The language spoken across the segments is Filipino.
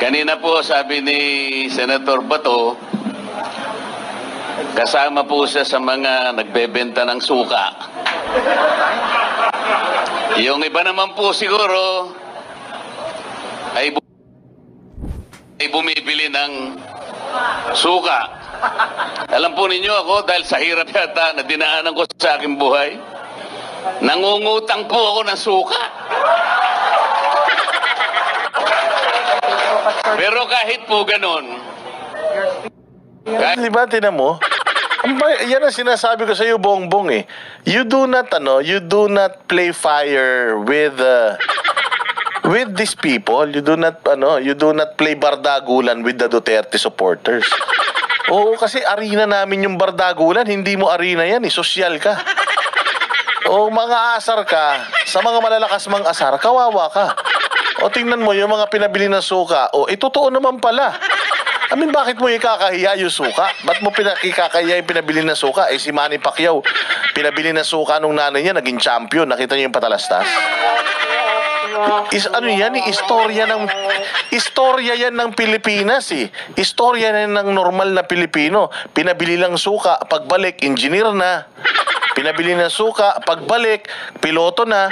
Kanina po sabi ni Senator Bato, kasama po siya sa mga nagbebenta ng suka. Yung iba naman po siguro ay bumibili ng suka. Alam po ninyo ako, dahil sa hirap yata na dinaanan ko sa aking buhay, nangungutang po ako ng suka. Pero kahit po ganun, Di ba, tinan mo? Yan ang sinasabi ko sa iyo, Bongbong eh. You do not play fire with these people. You do not play bardagulan with the Duterte supporters. Oo, kasi arena namin yung bardagulan, hindi mo arena yan, sosyal ka. O mga asar ka, sa mga malalakas mang asar, kawawa ka. O tingnan mo yung mga pinabili ng suka, totoo naman pala. I mean, bakit mo ikakahiya yung suka? Ba't mo ikakahiya yung pinabili ng suka? Si Manny Pacquiao, pinabili ng suka nung nanay niya, naging champion. Nakita niyo yung patalastas? Istorya yan ng Pilipinas eh. Istorya yan ng normal na Pilipino. Pinabili lang suka, pagbalik, engineer na. Pinabili ng suka, pagbalik, piloto na.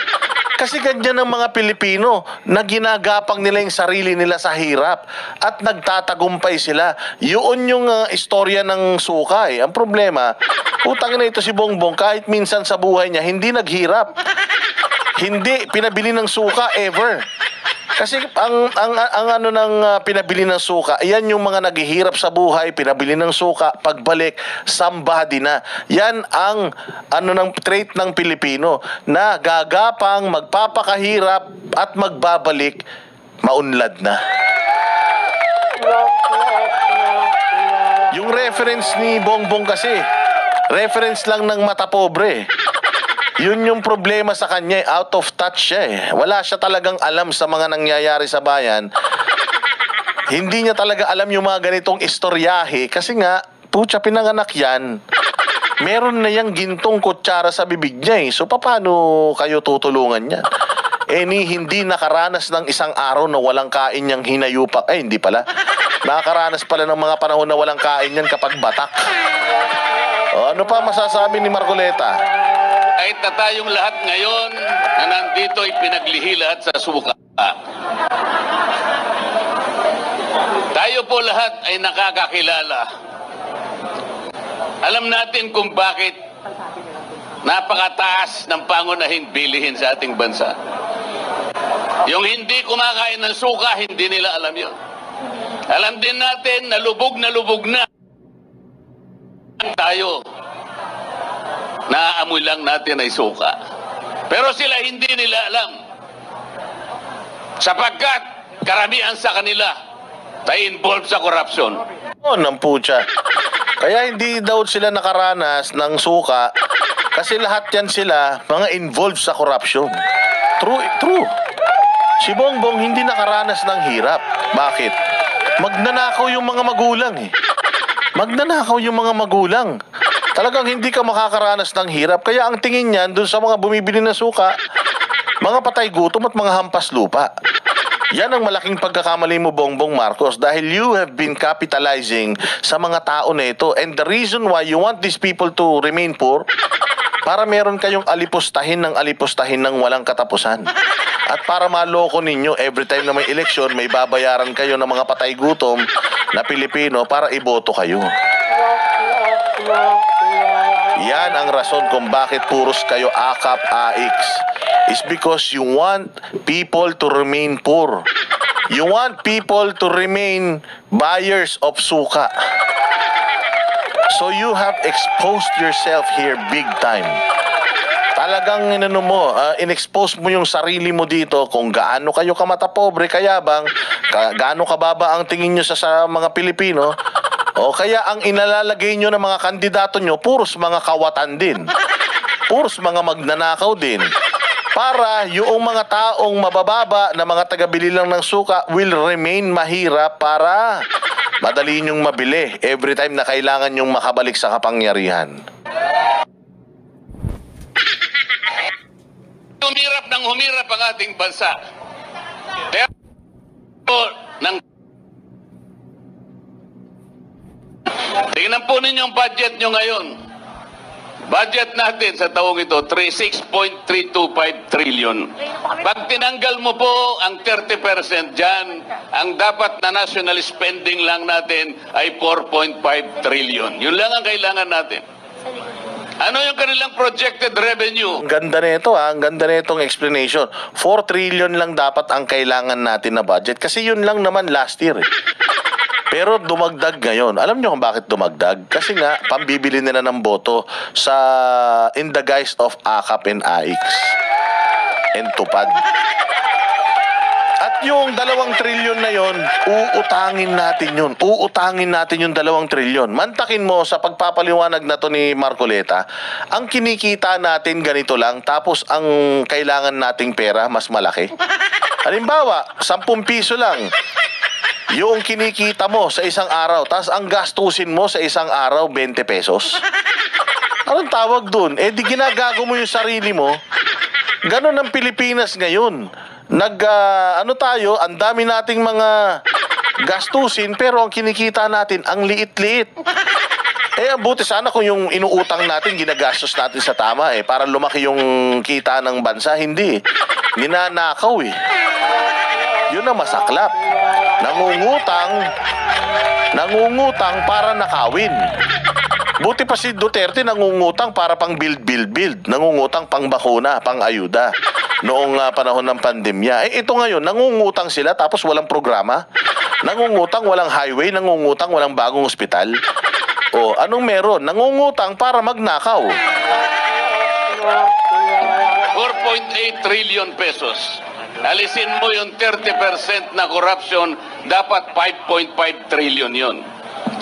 Kasi ganyan ng mga Pilipino na ginagapang nila yung sarili nila sa hirap at nagtatagumpay sila. Yun yung istorya ng suka eh. Ang problema, utang na ito si Bongbong kahit minsan sa buhay niya, hindi naghirap. Hindi pinabili ng suka ever. Kasi ang pinabili ng suka, yan yung mga naghihirap sa buhay, pinabili ng suka, pagbalik, somebody na. Yan ang ng trait ng Pilipino na gagapang, magpapakahirap at magbabalik, maunlad na. Yung reference ni Bongbong kasi, reference lang ng mata pobre. Yun yung problema sa kanya, out of touch siya eh. Wala siya talagang alam sa mga nangyayari sa bayan. Hindi niya talaga alam yung mga ganitong istoryahe kasi nga, putya, pinanganak yan. Meron na yung gintong kutsara sa bibig niya eh. So paano kayo tutulungan niya? Hindi nakaranas ng isang araw na walang kain niyang hinayupak. Hindi pala. Nakakaranas pala ng mga panahon na walang kain yan kapag batak. Ano pa masasabi ni Marcoleta? kahit na tayong lahat ngayon na nandito ay pinaglihi lahat sa suka. Tayo po lahat ay nakakakilala. Alam natin kung bakit napakataas ng pangunahing bilihin sa ating bansa. Yung hindi kumakain ng suka, hindi nila alam yun. Alam din natin na lubog na tayo. Naaamoy lang natin ay suka. Pero sila hindi nila alam. Sapagkat karamihan sa kanila ay involved sa korupsyon. Ng putya. Kaya hindi daw sila nakaranas ng suka kasi lahat yan sila mga involved sa korupsyon. True. Si Bongbong hindi nakaranas ng hirap. Bakit? Magnanakaw yung mga magulang eh. Magnanakaw yung mga magulang. Talagang hindi ka makakaranas ng hirap. Kaya ang tingin niyan dun sa mga bumibili ng suka, mga patay gutom at mga hampas lupa. Yan ang malaking pagkakamali mo, Bongbong Marcos, dahil you have been capitalizing sa mga tao na ito. And the reason why you want these people to remain poor, para meron kayong alipustahin ng walang katapusan. At para maloko ninyo, every time na may eleksyon, may babayaran kayo ng mga patay gutom na Pilipino para iboto kayo. Yan ang rason kung bakit puros kayo akap-aix. It's because you want people to remain poor. You want people to remain buyers of suka. So you have exposed yourself here big time. Talagang in-expose mo yung sarili mo dito kung gaano kayo kamata pobre, kayabang, gaano kababa ang tingin nyo sa mga Pilipino. O kaya ang inalalagay nyo ng mga kandidato nyo, puros mga kawatan din. Puros mga magnanakaw din. Para yung mga taong mabababa na mga tagabili lang ng suka will remain mahirap para madali nyong mabili every time na kailangan nyong makabalik sa kapangyarihan. Humirap ang ating bansa. Pero Tingnan po ninyo ang budget nyo ngayon. Budget natin sa taong ito, 6.325 trillion. Pag tinanggal mo po ang 30% dyan, ang dapat na national spending lang natin ay 4.5 trillion. Yun lang ang kailangan natin. Ano yung kanilang projected revenue? Ang ganda nito ang ganda nitong explanation. 4 trillion lang dapat ang kailangan natin na budget kasi yun lang naman last year. Pero dumagdag ngayon. Alam nyo kung bakit dumagdag? Kasi nga, pambibili nila ng boto sa in the guise of AKAP and AIX. And tupad. At yung 2 trilyon na yon, uutangin natin yun. Uutangin natin yung 2 trilyon. Mantakin mo sa pagpapaliwanag na to ni Marcoleta, ang kinikita natin ganito lang, tapos ang kailangan nating pera mas malaki. Halimbawa, 10 piso lang yung kinikita mo sa isang araw, tapos ang gastusin mo sa isang araw, 20 pesos. Anong tawag dun? Eh di ginagago mo yung sarili mo. Ganon ang Pilipinas ngayon. Ano tayo, ang dami nating mga gastusin, pero ang kinikita natin, ang liit-liit. Eh, buti sana kung yung inuutang natin, ginagastos natin sa tama para lumaki yung kita ng bansa. Hindi. Ninanakaw Yun ang masaklap. Nangungutang para nakawin. Buti pa si Duterte nangungutang para pang build. Nangungutang pang bakuna, pang ayuda. Noong panahon ng pandemya. Ito ngayon, nangungutang sila tapos walang programa. Nangungutang, walang highway. Nangungutang, walang bagong ospital. O, anong meron? Nangungutang para magnakaw. 4.8 trillion pesos. Alisin mo yung 30% na corruption, dapat 5.5 trillion yun.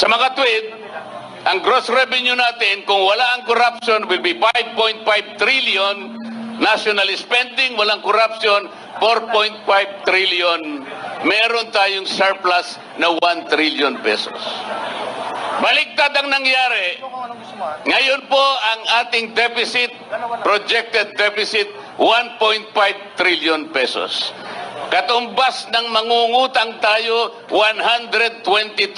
Sa mga tweet, ang gross revenue natin, kung wala ang corruption, will be 5.5 trillion. National spending, walang corruption, 4.5 trillion. Meron tayong surplus na 1 trillion pesos. Baliktad ang nangyari. Ngayon po ang ating deficit, projected deficit, 1.5 trillion pesos. Katumbas ng mangungutang tayo, 122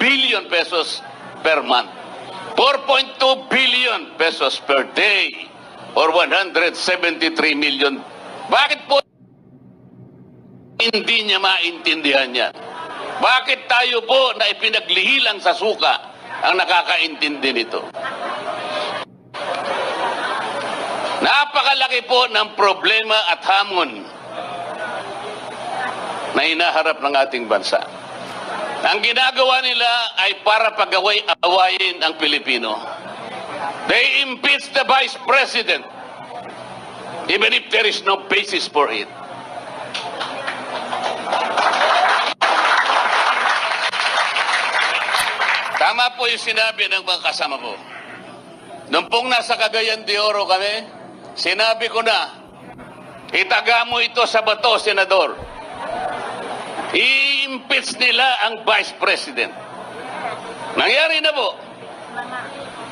billion pesos per month. 4.2 billion pesos per day. Or 173 million. Bakit po hindi niya maintindihan yan? Bakit tayo po na ipinaglihilang sa suka ang nakakaintindi nito? Napakalaki po ng problema at hamon na hinaharap ng ating bansa. Ang ginagawa nila ay para pag-awayin ang Pilipino. They impeach the Vice President even if there is no basis for it. Tama po yung sinabi ng mga kasama ko. Nung pong nasa Cagayan de Oro kami, sinabi ko na, itaga mo ito sa bato, Senador. I-impeach nila ang Vice President. Nangyari na po.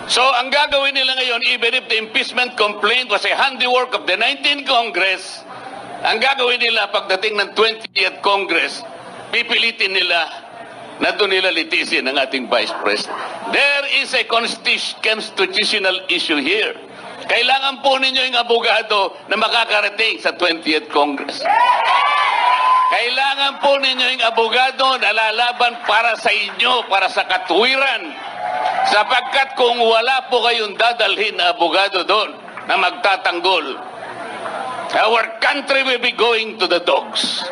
So, ang gagawin nila ngayon, even if the impeachment complaint was a handiwork of the 19th Congress, ang gagawin nila pagdating ng 20th Congress, pipilitin nila na doon nila litisin ang ating Vice President. There is a constitutional issue here. Kailangan po ninyo yung abogado na makakarating sa 20th Congress. Kailangan po ninyo yung abogado na lalaban para sa inyo, para sa katuwiran. Sapagkat kung wala po kayong dadalhin na abogado doon na magtatanggol, our country will be going to the dogs.